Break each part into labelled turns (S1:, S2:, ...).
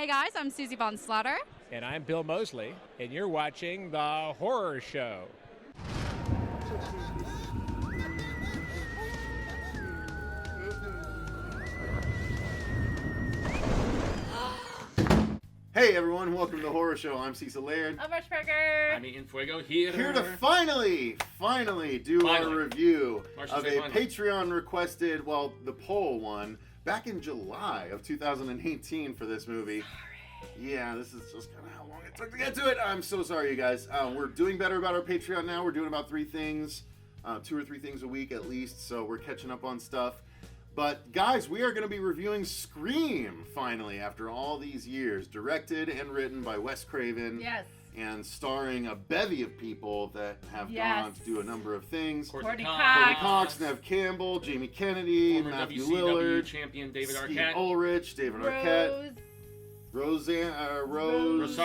S1: Hey guys, I'm Susie Von Slaughter.
S2: And I'm Bill Mosley, and you're watching The Horror Show.
S3: Hey everyone, welcome to The Horror Show. I'm Cecil Laird.
S4: I'm Marcia Fuego.
S5: I'm Fuego here.
S3: Here to finally do our review of a Patreon requested, well, the poll one, back in July of 2018 for this movie. Sorry. Yeah, this is just kind of how long it took to get to it. I'm so sorry, you guys. We're doing better about our Patreon now. We're doing about 3 things, 2 or 3 things a week at least, so we're catching up on stuff. But guys, we are going to be reviewing Scream, finally, after all these years. Directed and written by Wes Craven.
S4: Yes.
S3: And starring a bevy of people that have gone on to do a number of things.
S4: Courtney
S3: Cox, Neve Campbell, Jamie Kennedy,
S5: former
S3: Matthew
S5: WCW
S3: Lillard,
S5: champion David
S3: Steve
S5: Arquette,
S3: Ulrich, David Arquette, Rose McGowan.
S4: Rose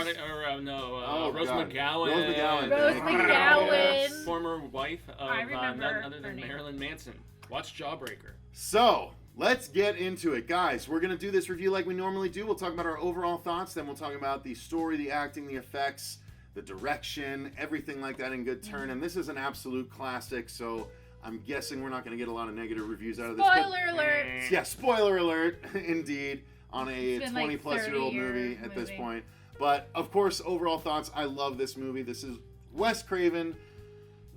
S4: McGowan.
S5: Former wife of none other than
S4: name.
S5: Marilyn Manson. Watch Jawbreaker.
S3: So, let's get into it. Guys, we're going to do this review like we normally do. We'll talk about our overall thoughts, then we'll talk about the story, the acting, the effects, the direction, everything like that in good turn. And this is an absolute classic, so I'm guessing we're not going to get a lot of negative reviews out of this.
S4: Spoiler alert!
S3: Yeah, spoiler alert, indeed, on a 20-plus-year-old movie at this point. But, of course, overall thoughts, I love this movie. This is Wes Craven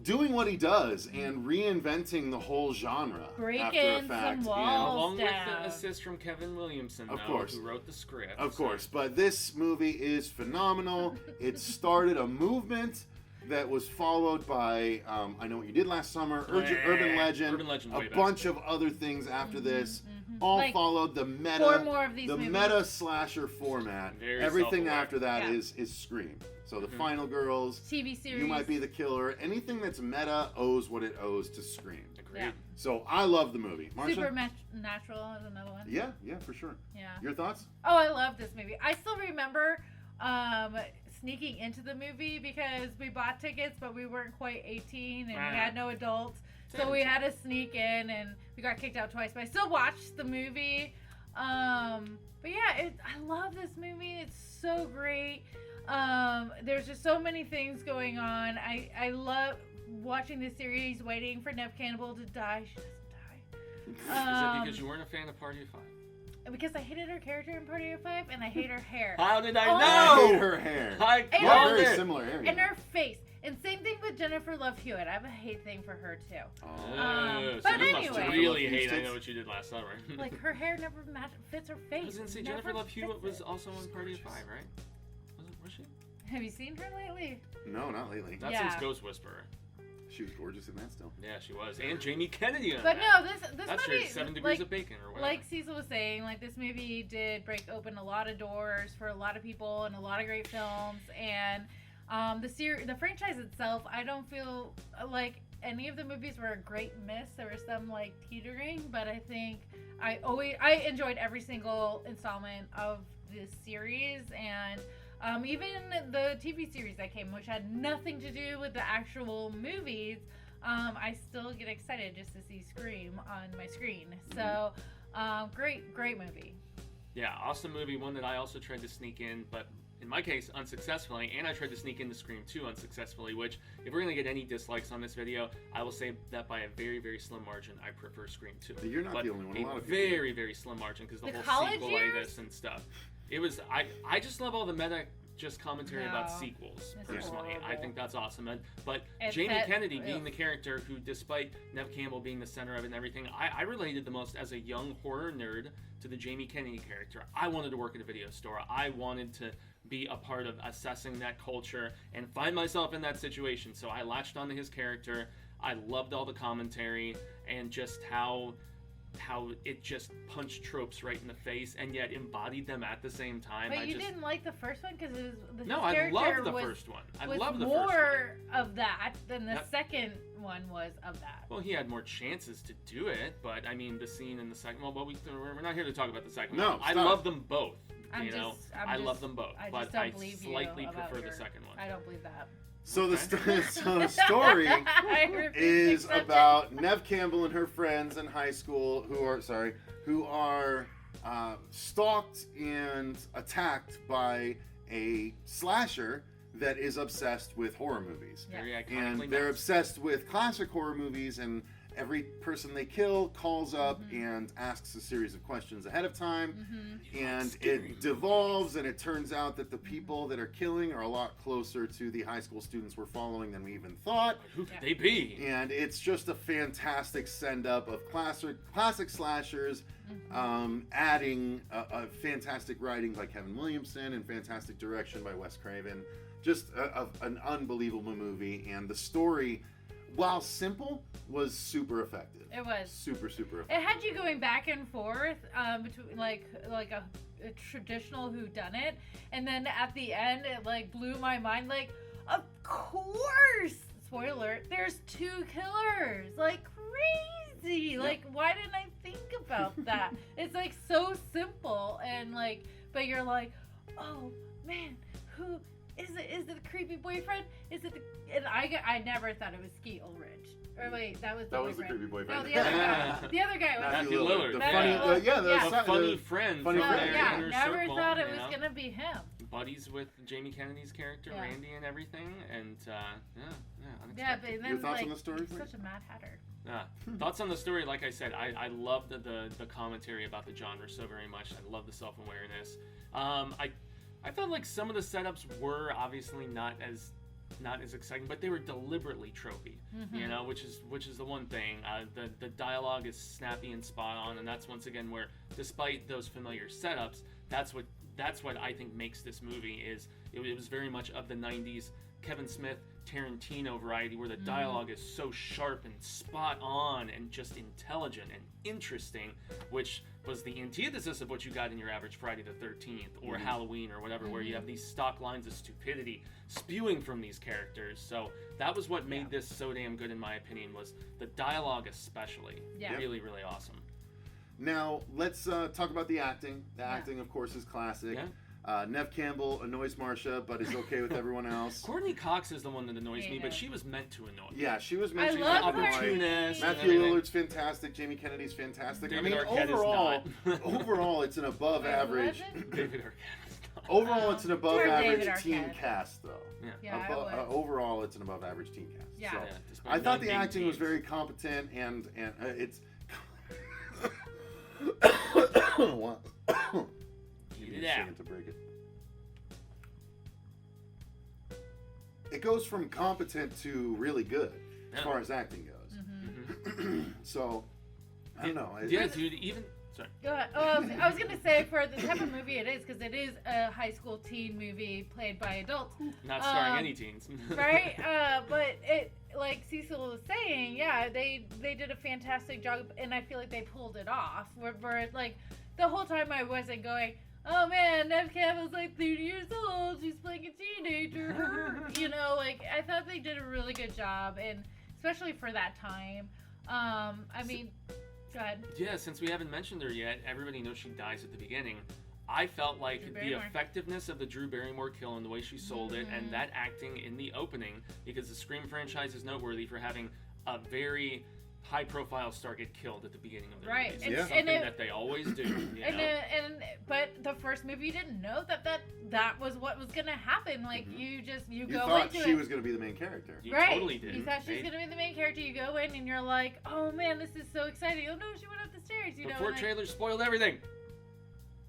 S3: doing what he does and reinventing the whole genre.
S4: Breaking some walls
S5: along
S4: down.
S5: with the assist from Kevin Williamson,
S3: of course,
S5: who wrote the script.
S3: Of course, but this movie is phenomenal. It started a movement that was followed by I Know What You Did Last Summer, Urban Legend, a bunch of other things after this. All like, followed the meta slasher format. Everything after that is Scream. So the Final Girls,
S4: TV series,
S3: You Might Be the Killer, anything that's meta owes what it owes to Scream.
S5: Agreed.
S4: Yeah.
S3: So I love the movie. Marcia?
S4: Supernatural is another one.
S3: Yeah, for sure.
S4: Yeah.
S3: Your thoughts?
S4: Oh, I love this movie. I still remember sneaking into the movie because we bought tickets, but we weren't quite 18 and we had no adults. So we had to sneak in and we got kicked out twice, but I still watched the movie. But yeah, I love this movie. It's so great. There's just so many things going on. I love watching this series, waiting for Neve Campbell to die. She doesn't die.
S5: Is that because you weren't a fan of Party of 5?
S4: Because I hated her character in Party of 5 and I hate her hair.
S5: How did I know?
S3: I hate her hair.
S5: Very
S3: similar hair.
S4: And her face. And same thing with Jennifer Love Hewitt. I have a hate thing for her too.
S5: So
S4: but
S5: you
S4: anyway,
S5: must really hate I Know What You Did Last Summer.
S4: Like her hair never fits her face.
S5: I was gonna say Jennifer Love Hewitt was also on Party of 5, right? Was she?
S4: Have you seen her lately?
S3: No, not lately.
S5: Not since Ghost Whisperer.
S3: She was gorgeous in that still.
S5: Yeah, she was. And Jamie Kennedy in
S4: But
S5: that.
S4: no, this
S5: That's
S4: movie,
S5: your 7 Degrees of Bacon or whatever.
S4: Like Cecil was saying, like this movie did break open a lot of doors for a lot of people and a lot of great films. And the franchise itself, I don't feel like any of the movies were a great miss. There was some like teetering, but I think I enjoyed every single installment of this series, and even the TV series that came, which had nothing to do with the actual movies. I still get excited just to see Scream on my screen. So great movie.
S5: Yeah, awesome movie. One that I also tried to sneak in, but in my case, unsuccessfully, and I tried to sneak into Scream 2 unsuccessfully, which, if we're going to get any dislikes on this video, I will say that by a very, very slim margin, I prefer Scream 2.
S3: You're not the only one. A lot of people
S5: very, very slim margin, because the whole sequelitis and stuff. It was, I just love all the meta commentary about sequels, personally. I think that's awesome. But Jamie Kennedy being the character who, despite Neve Campbell being the center of it and everything, I related the most as a young horror nerd to the Jamie Kennedy character. I wanted to work at a video store. I wanted to be a part of assessing that culture and find myself in that situation. So I latched onto his character. I loved all the commentary and just how it just punched tropes right in the face and yet embodied them at the same time.
S4: But you didn't like the first one because
S5: I loved the first one. I loved the first one.
S4: More of that than the second one was of that.
S5: Well, he had more chances to do it, but I mean the scene in the second. Well, we're not here to talk about the second one. I love them both. I love them both, but I slightly prefer the second one.
S4: I don't believe that.
S3: So the story is about Neve Campbell and her friends in high school who are stalked and attacked by a slasher that is obsessed with horror movies.
S5: Yeah.
S3: And they're obsessed with classic horror movies, and every person they kill calls up and asks a series of questions ahead of time. And it devolves, and it turns out that the people that are killing are a lot closer to the high school students we're following than we even thought.
S5: Who could they be?
S3: And it's just a fantastic send-up of classic slashers, adding a fantastic writing by Kevin Williamson and fantastic direction by Wes Craven. Just an unbelievable movie, and the story, while simple, was super effective.
S4: It was
S3: super effective.
S4: It had you going back and forth between like a traditional whodunit, and then at the end it like blew my mind. Like, of course, spoiler, there's 2 killers. Like, crazy. Like, why didn't I think about that? It's like so simple, and like, but you're like, oh man, who is it? Is it the creepy boyfriend? Is it the? And I never thought it was Skeet Ulrich. Or wait, that was
S3: the creepy boyfriend.
S4: No, the other guy. The other guy was
S5: Matthew Lillard.
S3: The funny
S5: friend.
S3: Funny friend.
S4: Yeah,
S5: inner
S4: never
S5: circle,
S4: thought it was gonna be him.
S5: Buddies with Jamie Kennedy's character, Randy, and everything, and
S4: Yeah, but then
S3: your thoughts
S4: like,
S3: on the story?
S4: he's such a Mad Hatter.
S5: Thoughts on the story? Like I said, I love the commentary about the genre so very much. I love the self-awareness. I felt like some of the setups were obviously not as exciting, but they were deliberately tropey, you know, which is the one thing. The dialogue is snappy and spot on, and that's once again where, despite those familiar setups, that's what I think makes this movie is it was very much of the 90s Kevin Smith Tarantino variety, where the dialogue is so sharp and spot on and just intelligent and interesting, which was the antithesis of what you got in your average Friday the 13th or Halloween or whatever, where you have these stock lines of stupidity spewing from these characters. So that was what made this so damn good, in my opinion, was the dialogue especially. Really, really awesome.
S3: Now, let's talk about the acting. The acting, of course, is classic. Neve Campbell annoys Marcia, but is okay with everyone else.
S5: Courtney Cox is the one that annoys me, but she was meant to annoy.
S3: Yeah, she was meant to be
S5: opportunist.
S3: Matthew Lillard's fantastic. Jamie Kennedy's fantastic.
S5: David Arquette
S3: overall, it's an above average.
S5: David Arquette.
S3: Overall, it's an above average teen
S4: Arquette.
S3: cast, though. Overall, it's an above average teen cast.
S4: Yeah.
S3: So,
S5: I
S3: thought the acting was very competent, and it's. To break it. It goes from competent to really good as far as acting goes. So, I don't know.
S5: Dude, even... Sorry.
S4: Go ahead. I was going to say, for the type of movie it is, because it is a high school teen movie played by adults.
S5: Not starring any teens.
S4: Right? But it, like Cecil was saying, they did a fantastic job, and I feel like they pulled it off. Where like, the whole time I wasn't going, oh man, Neve Campbell's like 30 years old, she's playing a teenager. You know, like, I thought they did a really good job, and especially for that time. I mean, go ahead.
S5: Yeah, since we haven't mentioned her yet, everybody knows she dies at the beginning. I felt like the effectiveness of the Drew Barrymore kill and the way she sold it, and that acting in the opening, because the Scream franchise is noteworthy for having a very high-profile star get killed at the beginning of the movie. It's something that they always do.
S4: But the first movie, you didn't know that was what was going to happen. Like, you go into it. You
S3: thought she was going to be the main character.
S5: You totally did.
S4: You thought she was going to be the main character. You go in and you're like, oh man, this is so exciting. Oh no, she went up the stairs.
S5: Before trailers spoiled everything.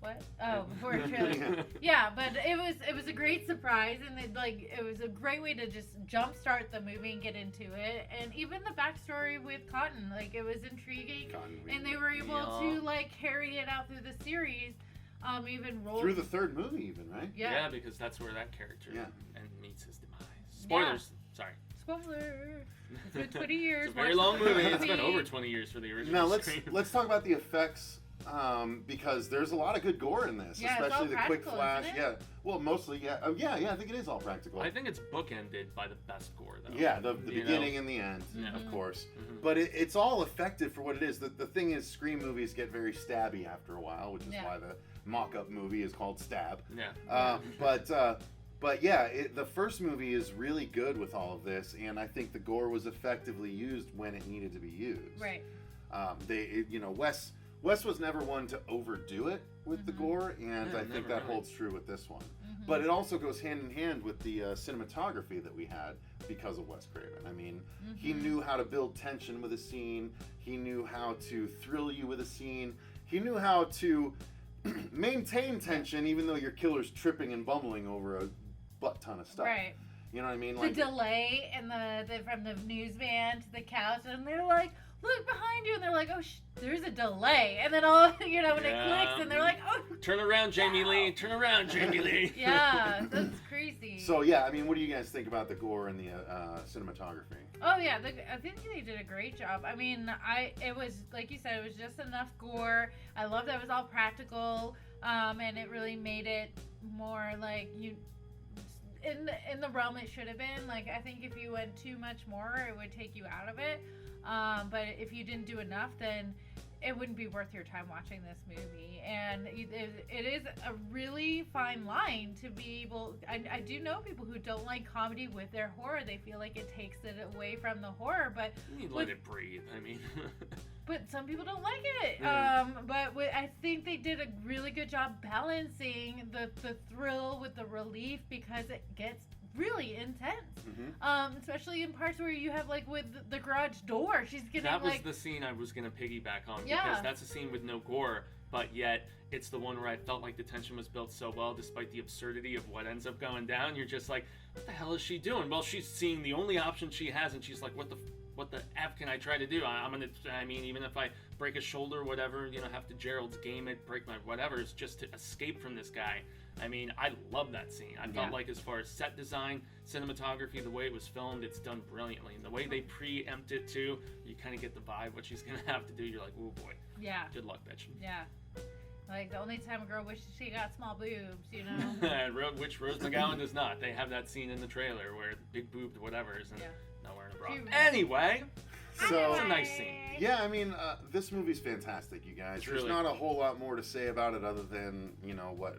S4: What? Oh, before trailer. Yeah, but it was a great surprise, and it was a great way to just jumpstart the movie and get into it. And even the backstory with Cotton, like, it was intriguing, and they were able to like carry it out through the series. Even roll
S3: through the third movie, even, right?
S5: Yeah, because that's where that character and meets his demise. Spoilers. Sorry.
S4: Spoiler. It's been 20 years.
S5: It's a very long movie. It's been over 20 years for the original.
S3: Now let's talk about the effects. Because there's a lot of good gore in this, especially the quick flash. Yeah, well, mostly, I think it is all practical.
S5: I think it's bookended by the best gore, though.
S3: Yeah, the beginning and the end, of course. But it's all effective for what it is. The thing is, Scream movies get very stabby after a while, which is why the mock-up movie is called Stab.
S5: Yeah.
S3: But yeah, the first movie is really good with all of this, and I think the gore was effectively used when it needed to be used.
S4: Right.
S3: Wes was never one to overdo it with the gore, and I think that holds true with this one. But it also goes hand in hand with the cinematography that we had because of Wes Craven. I mean, he knew how to build tension with a scene. He knew how to thrill you with a scene. He knew how to maintain tension even though your killer's tripping and bumbling over a butt ton of stuff.
S4: Right.
S3: You know what I mean?
S4: Like, the delay and the from the news van to the couch, and they're like, look behind you, and they're like, oh, there's a delay, and then all, when it clicks, and they're like, oh,
S5: turn around, Jamie Lee, turn around, Jamie Lee.
S4: Yeah, that's crazy.
S3: So yeah, I mean, what do you guys think about the gore and the cinematography?
S4: Oh yeah, I think they did a great job. I mean, it was, like you said, it was just enough gore. I love that it was all practical, and it really made it more like in the realm it should have been. Like, I think if you went too much more, it would take you out of it. But if you didn't do enough, then it wouldn't be worth your time watching this movie. And it is a really fine line to be able. I do know people who don't like comedy with their horror. They feel like it takes it away from the horror. But
S5: you let it breathe. I mean.
S4: But some people don't like it. I think they did a really good job balancing the thrill with the relief, because it gets really intense, especially in parts where you have, like, with the garage door, she's getting,
S5: that was the scene I was gonna piggyback on, because that's a scene with no gore, but yet it's the one where I felt like the tension was built so well despite the absurdity of what ends up going down. You're just like, what the hell is she doing? Well, she's seeing the only option she has, and she's like, what the F can I try to do? Even if I break a shoulder, whatever, have to Gerald's game it, break my whatever, it's just to escape from this guy. I mean, I love that scene. I felt like, as far as set design, cinematography, the way it was filmed, it's done brilliantly. And the way they preempt it too, you kind of get the vibe what she's gonna have to do. You're like, oh boy. Yeah. Good luck, bitch.
S4: Yeah. Like, the only time a girl wishes she got small boobs,
S5: Which Rose McGowan does not. They have that scene in the trailer where big boobed whatever's and not wearing a bra. Anyway.
S3: So,
S5: it's a nice scene.
S3: Yeah, I mean, this movie's fantastic, you guys. There's not a whole lot more to say about it other than,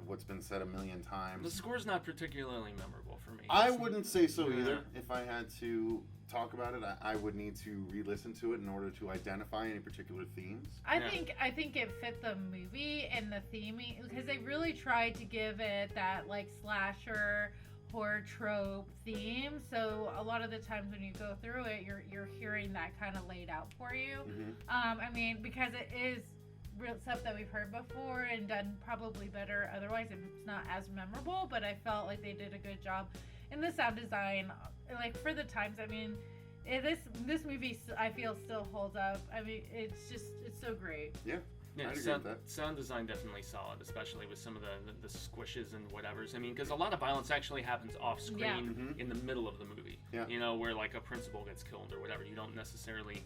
S3: what's been said a million times.
S5: The score's not particularly memorable for me.
S3: I wouldn't say so either. If I had to talk about it, I would need to re-listen to it in order to identify any particular themes.
S4: I think it fit the movie and the theming, because they really tried to give it that, like, slasher horror trope theme, so a lot of the times when you go through it, you're hearing that kind of laid out for you. I mean, because it is real stuff that we've heard before and done probably better otherwise, it's not as memorable, but I felt like they did a good job in the sound design, like, for the times. I mean, this movie, I feel, still holds up. I mean, it's so great.
S3: Yeah,
S5: sound design definitely solid, especially with some of the squishes and whatevers. I mean, because a lot of violence actually happens off screen in the middle of the movie. Yeah. Where, like, a principal gets killed or whatever. You don't necessarily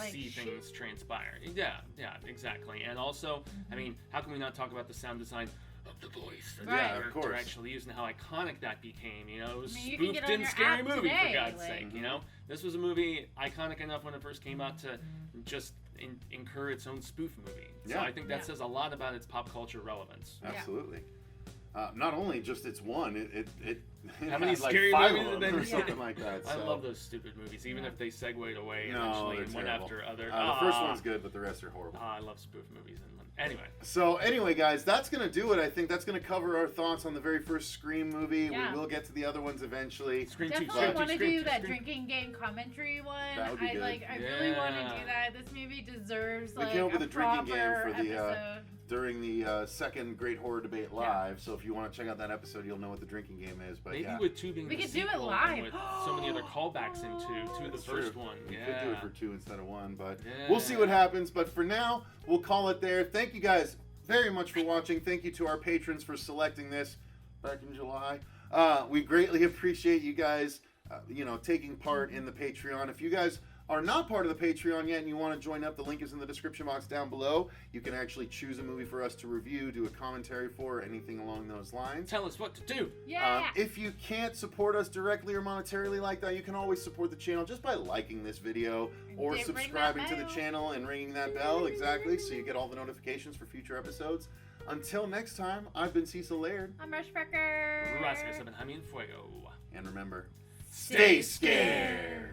S5: see things transpire. Yeah, exactly. And also, I mean, how can we not talk about the sound design of the voice that the character actually used, and how iconic that became? It was spoofed in Scary Movie, for God's sake. This was a movie iconic enough when it first came out to just incur its own spoof movie. So I think that says a lot about its pop culture relevance.
S3: Absolutely. Not only just it's one, it
S5: how many scary movies have been
S3: or something like that. So.
S5: I love those stupid movies, even if they segued away eventually and went after other.
S3: The first one's good, but the rest are horrible.
S5: I love spoof movies.
S3: Anyway, guys, that's going to do it. I think that's going to cover our thoughts on the very first Scream movie. We will get to the other ones eventually.
S4: Definitely want to do that drinking game commentary one.
S3: That would be good.
S4: I really want to do that. This movie deserves,
S3: we came up with a drinking game for the during the second Great Horror Debate live. So if you want to check out that episode, you'll know what the drinking game is. But
S5: maybe with two being
S4: we could do it live.
S5: With so many other callbacks to the first one.
S3: We could do it for 2 instead of 1, but we'll see what happens. But for now, we'll call it there. Thank you guys very much for watching. Thank you to our patrons for selecting this back in July. We greatly appreciate you guys, taking part in the Patreon. If you guys are not part of the Patreon yet and you want to join up, the link is in the description box down below. You can actually choose a movie for us to review, do a commentary for, anything along those lines.
S5: Tell us what to do.
S3: If you can't support us directly or monetarily like that, you can always support the channel just by liking this video or subscribing to the channel and ringing that bell, exactly, so you get all the notifications for future episodes. Until next time, I've been Cecil Laird.
S4: I'm Ruxpin.
S5: Jaime Fuego.
S3: And remember, stay scared.